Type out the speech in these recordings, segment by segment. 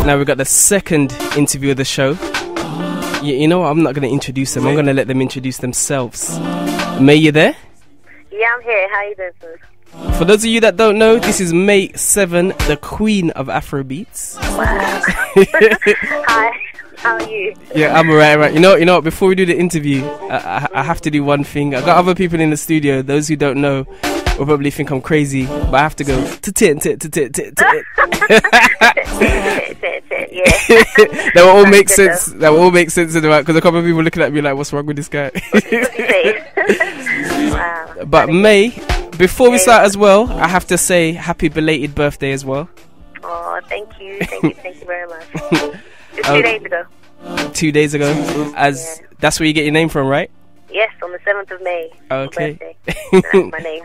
Now we've got the second interview of the show. You know what? I'm not going to introduce them. I'm going to let them introduce themselves. May, you there? Yeah, I'm here. How you doing, sir? For those of you that don't know, this is May7ven, the queen of Afrobeats. Wow. Hi. How are you? Yeah, I'm alright, right. You know what? Before we do the interview, I have to do one thing. I got other people in the studio. Those who don't know will probably think I'm crazy, but I have to go tit. That will all make sense. That will all make sense in the because a couple of people looking at me like, "What's wrong with this guy?" Wow. But May, before we start as well, I have to say happy belated birthday as well. Oh, thank you very much. Just 2 days ago. 2 days ago, that's where you get your name from, right? Yes, on the 7th of May. Okay. That's my name.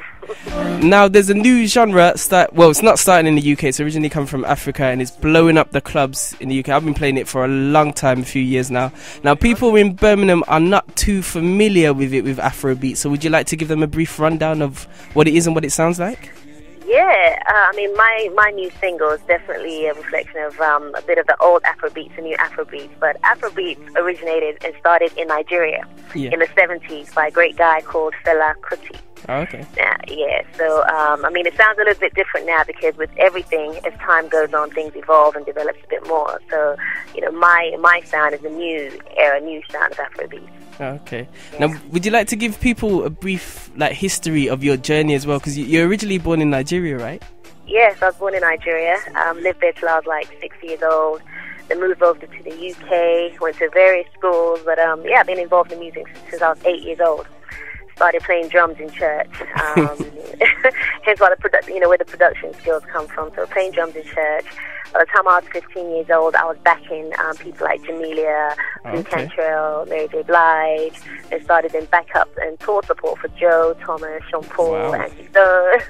Now, there's a new genre it's not starting in the UK. It's originally come from Africa and it's blowing up the clubs in the UK. I've been playing it for a long time, a few years now. Now, people in Birmingham are not too familiar with it, with Afrobeat. So would you like to give them a brief rundown of what it is and what it sounds like? Yeah, I mean, my new single is definitely a reflection of a bit of the old Afrobeats and new Afrobeats. But Afrobeats originated and started in Nigeria in the 70s by a great guy called Fela Kuti. Oh, okay. Yeah, so, I mean, it sounds a little bit different now because with everything, as time goes on, things evolve and develops a bit more. So, you know, my sound is a new era, new sound of Afrobeats. Okay. Yeah. Now, would you like to give people a brief history of your journey as well? Because you're originally born in Nigeria, right? Yes, I was born in Nigeria. Lived there till I was like 6 years old. Then moved over to the UK. Went to various schools, but I've been involved in music since I was 8 years old. Started playing drums in church. Hence why where the production skills come from. So playing drums in church. By the time I was 15 years old, I was backing people like Jamelia, Lou Cantrell, Mary J. Blige, and started in backup and tour support for Joe, Thomas, Sean Paul, Angie Stone.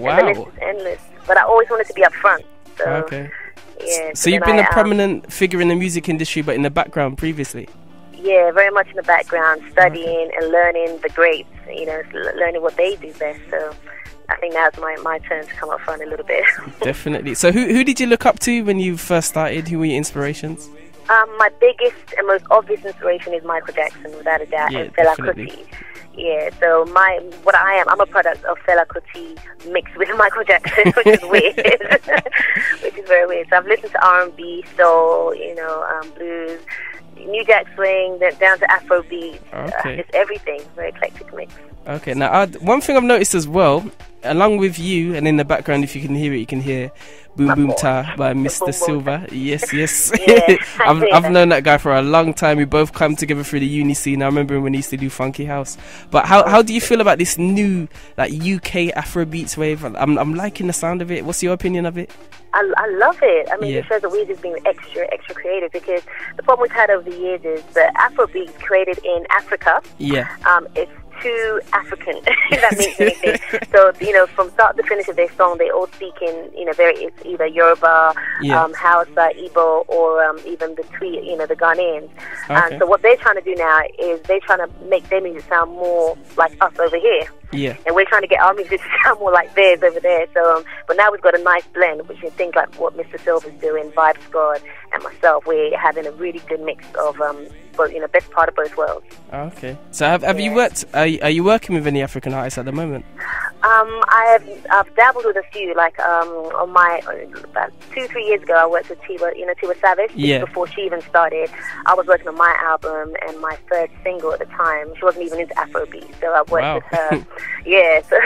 Wow. And the list is endless. But I always wanted to be up front. So, yeah. So you've been a prominent figure in the music industry, but in the background previously? Yeah, very much in the background, studying and learning the greats, learning what they do best. So I think now's my turn to come up front a little bit. Definitely. So who did you look up to when you first started? Who were your inspirations? My biggest and most obvious inspiration is Michael Jackson, without a doubt, and Fela Kuti. Yeah, so I'm a product of Fela Kuti mixed with Michael Jackson, which is weird, which is very weird. So I've listened to R&B, soul, blues, New Jack Swing, down to Afrobeat. It's everything, very eclectic mix. Okay, now one thing I've noticed as well, along with you, and in the background, if you can hear it, you can hear Boom Boom Ta by Mr. Silva. Yes. Yeah, I've known that guy for a long time. We both come together through the uni scene. I remember when he used to do Funky House. But how do you feel about this new UK Afrobeats wave? I'm liking the sound of it. What's your opinion of it? I love it. I mean, it shows that we're just being extra creative, because the problem we've had over the years is the Afrobeats created in Africa. Yeah. It's too African, if that means anything. So, from start to finish of their song, they all speak in, it's either Yoruba, Hausa, Igbo, or even the Twi, the Ghanaians. And so what they're trying to do now is they're trying to make their music sound more like us over here. Yeah. And we're trying to get our music to sound more like theirs over there. So, but now we've got a nice blend, which is things like what Mr. Silva's doing, Vibes God, and myself. We're having a really good mix of best part of both worlds. Okay. So have you worked? Are you working with any African artists at the moment? I've dabbled with a few. Like about 2-3 years ago, I worked with Tiwa Savage. Yeah. Before she even started, I was working on my album and my third single at the time. She wasn't even into Afrobeat, so I worked with her. Yeah. So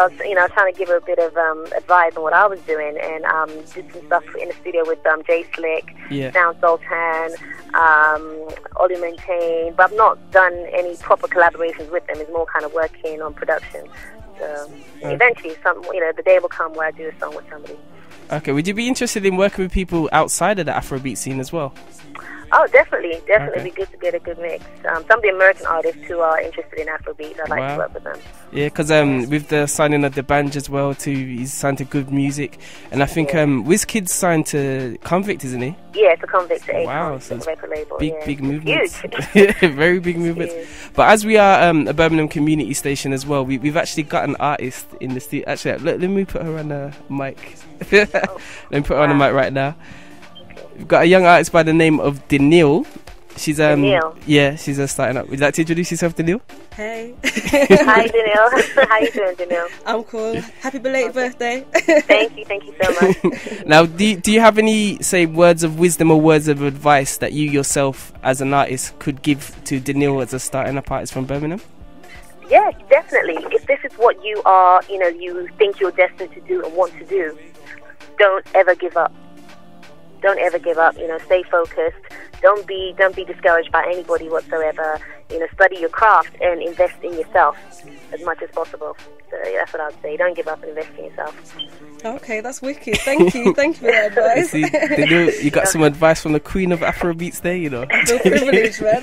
I was, trying to give her a bit of advice on what I was doing, and did some stuff in the studio with Jay Slick, Sound Sultan, Oli Maintain, but I've not done any proper collaborations with them. It's more kind of working on production. So eventually, the day will come where I do a song with somebody. Okay, would you be interested in working with people outside of the Afrobeat scene as well? Oh, definitely. Be good to get a good mix. Some of the American artists who are interested in Afrobeat, I'd like to work with them. Yeah, because with the signing of the Banj as well too, he's signed to Good Music, and I think Wizkid's signed to Convict, isn't he? Yeah, to Convict. Wow, so it's record label. Big movements. Huge. Very big movements. But as we are a Birmingham community station as well, we've actually got an artist in the studio. Actually, let me put her on the mic. Let me put her on the mic right now. We've got a young artist by the name of Danielle. She's Danielle. Yeah, she's starting up. Would you like to introduce yourself, Danielle? Hey. Hi, Danielle. How you doing, Danielle? I'm cool. Happy belated birthday. Thank you so much. Now, do you have any, say, words of wisdom or words of advice that you yourself, as an artist, could give to Danielle as a starting up artist from Birmingham? Yes, definitely. If this is what you are, you think you're destined to do and want to do, don't ever give up. Don't ever give up. Stay focused. Don't be discouraged by anybody whatsoever. Study your craft and invest in yourself as much as possible. So that's what I'd say. Don't give up and invest in yourself. Okay, that's wicked. Thank you. Thank you for that advice. You got some advice from the queen of Afrobeats there, I feel privileged, man.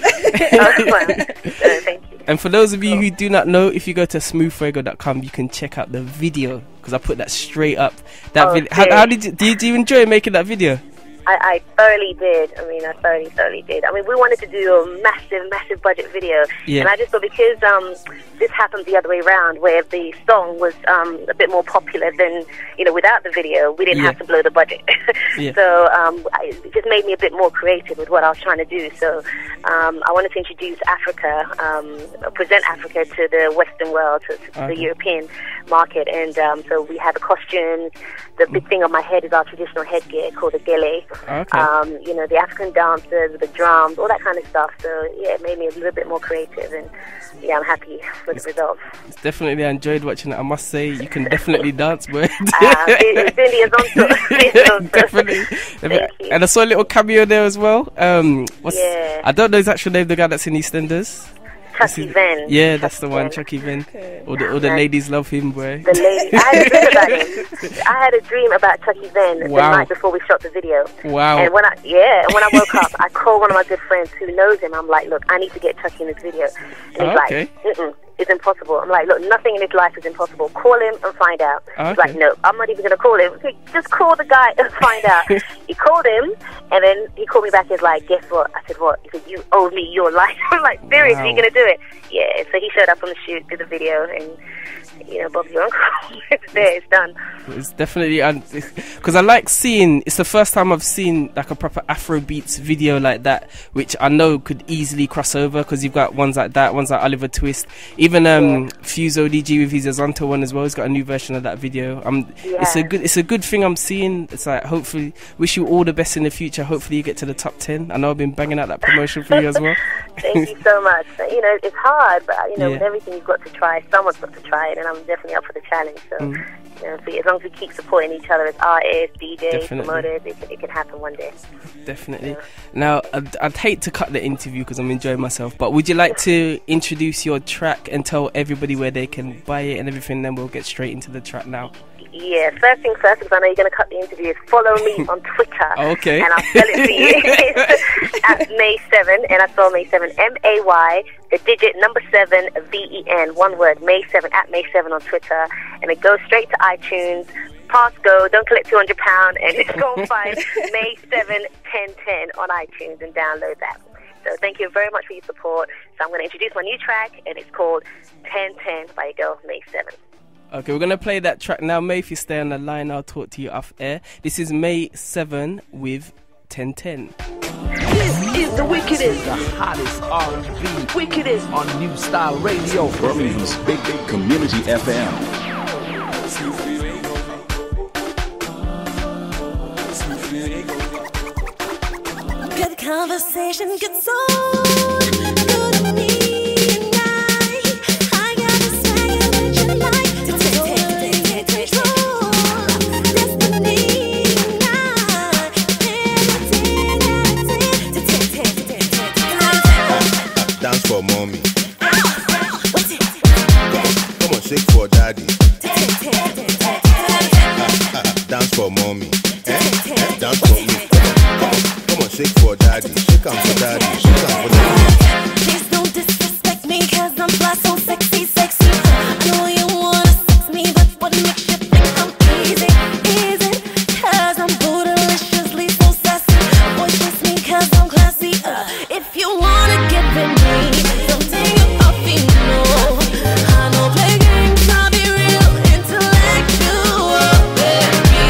Thank you. And for those of you who do not know, if you go to smoothfuego.com, you can check out the video, because I put that straight up. How did you enjoy making that video? I thoroughly did. I thoroughly did. We wanted to do a massive budget video. Yeah. And I just thought, because this happened the other way around, where the song was a bit more popular than, without the video, we didn't have to blow the budget. Yeah. So it just made me a bit more creative with what I was trying to do. So I wanted to introduce Africa, present Africa to the Western world, to the European market. And so we had the costumes. The big thing on my head is our traditional headgear called a gele. Okay. The African dances, the drums, all that kind of stuff. So yeah, it made me a little bit more creative, and yeah, I'm happy with the results. It's definitely, I enjoyed watching it. I must say, you can definitely dance, boy. Definitely. Thank you. And I saw a little cameo there as well. I don't know his actual name, the guy that's in EastEnders. May7ven. Yeah, that's the one, May7ven. Okay. All the ladies love him, boy. The ladies. I had a dream about May7ven the night before we shot the video. Wow. And when I woke up, I called one of my good friends who knows him. I'm like, look, I need to get Chucky in this video. And he's like, it's impossible. I'm like, look, nothing in his life is impossible. Call him and find out. He's like, no, I'm not even going to call him. Just call the guy and find out. He called him, and then he called me back. He's like, guess what? I said, what? He said, you owe me your life. I'm like, seriously, you going to do it? Yeah. So he showed up on the shoot, did the video, and Bob's your uncle. It's there, it's done. It's definitely, because I like seeing, it's the first time I've seen like a proper Afrobeats video like that, which I know could easily cross over, because you've got ones like that, ones like Oliver Twist, even Fuse ODG with his Azonto one as well. He's got a new version of that video. It's a good thing I'm seeing. It's like, hopefully, wish you all the best in the future. Hopefully you get to the top 10. I know I've been banging out that promotion for you as well. Thank you so much. It's hard, but with everything you've got to try, someone's got to try it, and I'm definitely up for the challenge. So, as long as we keep supporting each other as artists, DJs, promoters, it can happen one day. Definitely. Yeah. Now, I'd hate to cut the interview because I'm enjoying myself, but would you like to introduce your track and tell everybody where they can buy it and everything? Then we'll get straight into the track now. Yeah, first thing first, because I know you're going to cut the interview, follow me on Twitter. Okay. And I'll spell it for you. At May7, and I spell May7, M-A-Y, the digit number 7, V-E-N, one word, May7, at May7 on Twitter. And it goes straight to iTunes. Pass go, don't collect £200, and just go and find May7 1010 on iTunes and download that. So thank you very much for your support. So I'm going to introduce my new track, and it's called 1010 by your girl, May7. Okay, we're going to play that track now. May, if you stay on the line, I'll talk to you off air. This is May7 with 1010. This is the wickedest, the hottest R&B, wickedest on New Style Radio. Birmingham's big community FM. Good conversation, good soul, good to me. Dance for mommy. Come on, shake for daddy. Dance for mommy. Dance for me. Come on, shake for daddy. Shake on for daddy. Shake on for daddy. Please don't disrespect me, cause I'm fly so sexy, sexy. I know you wanna sex me, but what makes you think I'm easy? Is it cause I'm bootylicious, so sassy? Boy, kiss me cause I'm classy. If you wanna give it me, don't take it off me, no. I know play games, I'll be real intellectual, baby.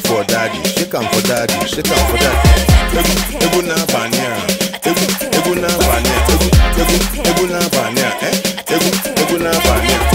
for daddy, shake am for daddy, shake am for daddy. Ebu na banya, ebu na banya, ebu na banya, ebu na banya.